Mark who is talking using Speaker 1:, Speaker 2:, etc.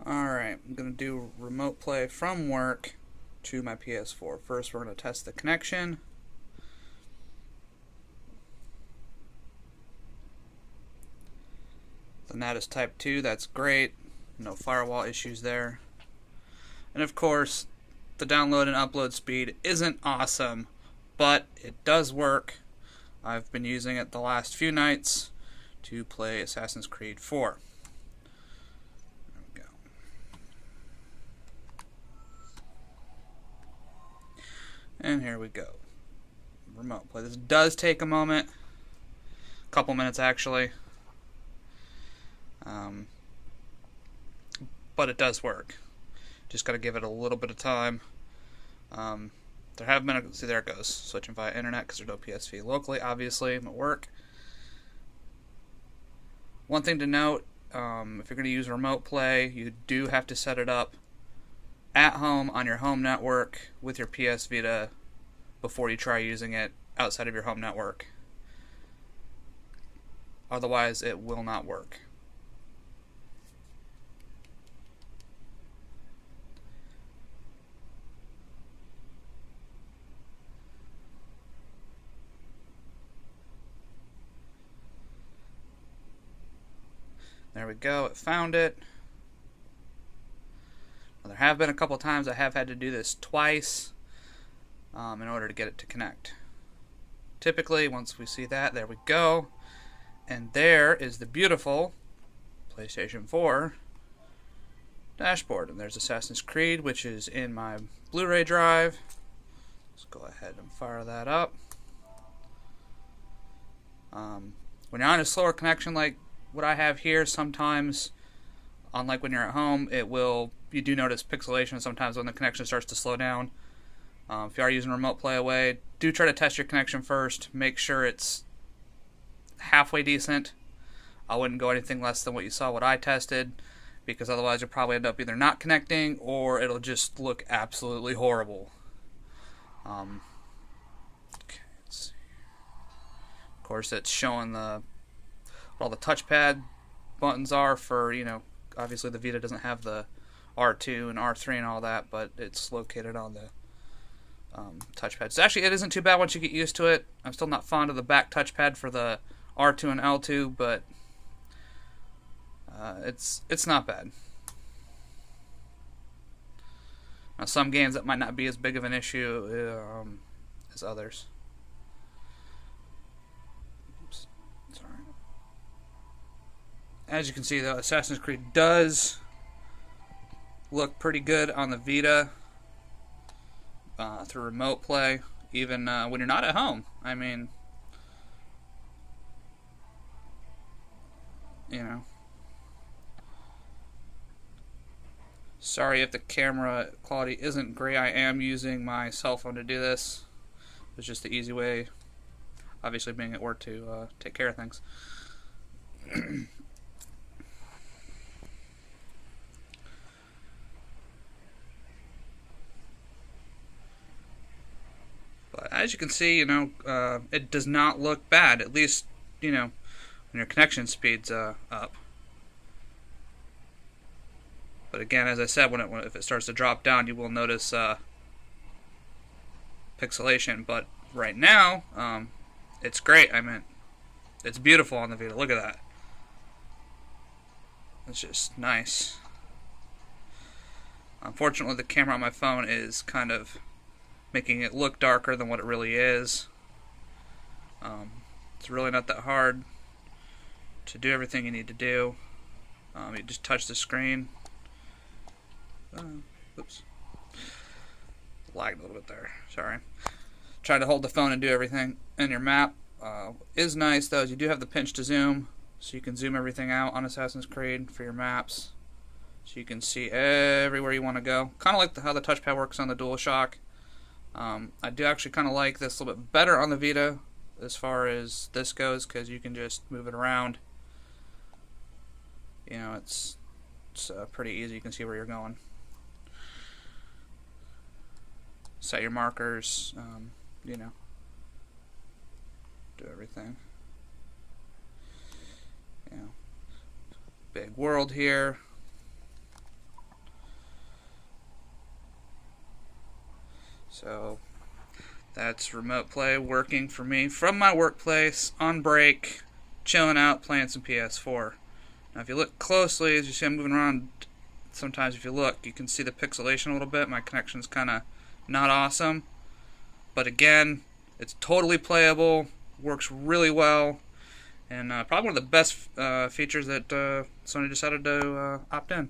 Speaker 1: Alright, I'm going to do remote play from work to my PS4. First, we're going to test the connection. The NAT is type 2, that's great. No firewall issues there. And of course, the download and upload speed isn't awesome, but it does work. I've been using it the last few nights to play Assassin's Creed 4. There we go. And here we go. Remote play. This does take a moment. A couple minutes actually. But it does work. Just got to give it a little bit of time. There have been see, there it goes. Switching via internet because there's no PSV locally, obviously. I'm at work. One thing to note, if you're going to use remote play, you do have to set it up at home on your home network with your PS Vita before you try using it outside of your home network. Otherwise, it will not work. There we go, it found it. Now, there have been a couple times I have had to do this twice in order to get it to connect. Typically, once we see that, there we go. And there is the beautiful PlayStation 4 dashboard. And there's Assassin's Creed, which is in my Blu-ray drive. Let's go ahead and fire that up. When you're on a slower connection like what I have here, sometimes, unlike when you're at home, you do notice pixelation sometimes when the connection starts to slow down. If you are using remote play away, do try to test your connection first. Make sure it's halfway decent. I wouldn't go anything less than what you saw what I tested, because otherwise you'll probably end up either not connecting or it'll just look absolutely horrible. Okay, let's see. Of course, it's showing what all the touchpad buttons are for, obviously the Vita doesn't have the R2 and R3 and all that, but it's located on the touchpad. So actually, it isn't too bad once you get used to it. I'm still not fond of the back touchpad for the R2 and L2, but it's not bad. Now, some games that might not be as big of an issue as others. Oops, sorry. As you can see, though, Assassin's Creed does look pretty good on the Vita through remote play, even when you're not at home. I mean, sorry if the camera quality isn't great. I am using my cell phone to do this. It's just the easy way, obviously being at work, to take care of things. But as you can see, it does not look bad. At least, when your connection speed's up. But again, as I said, if it starts to drop down, you will notice pixelation. But right now, it's great. I mean, it's beautiful on the Vita. Look at that. It's just nice. Unfortunately, the camera on my phone is kind of making it look darker than what it really is. It's really not that hard to do everything you need to do. You just touch the screen. Oops. Lagged a little bit there. Sorry. Try to hold the phone and do everything. And your map is nice, though, is you do have the pinch to zoom, so you can zoom everything out on Assassin's Creed for your maps. So you can see everywhere you want to go. Kind of like how the touchpad works on the DualShock. I do actually kind of like this a little bit better on the Vita as far as this goes, because you can just move it around. It's pretty easy. You can see where you're going. Set your markers, do everything. Big world here. So that's remote play working for me from my workplace on break, chilling out, playing some PS4. Now if you look closely, as you see I'm moving around, sometimes if you look, you can see the pixelation a little bit. My connection's kind of not awesome. But again, it's totally playable, works really well, and probably one of the best features that Sony decided to opt in.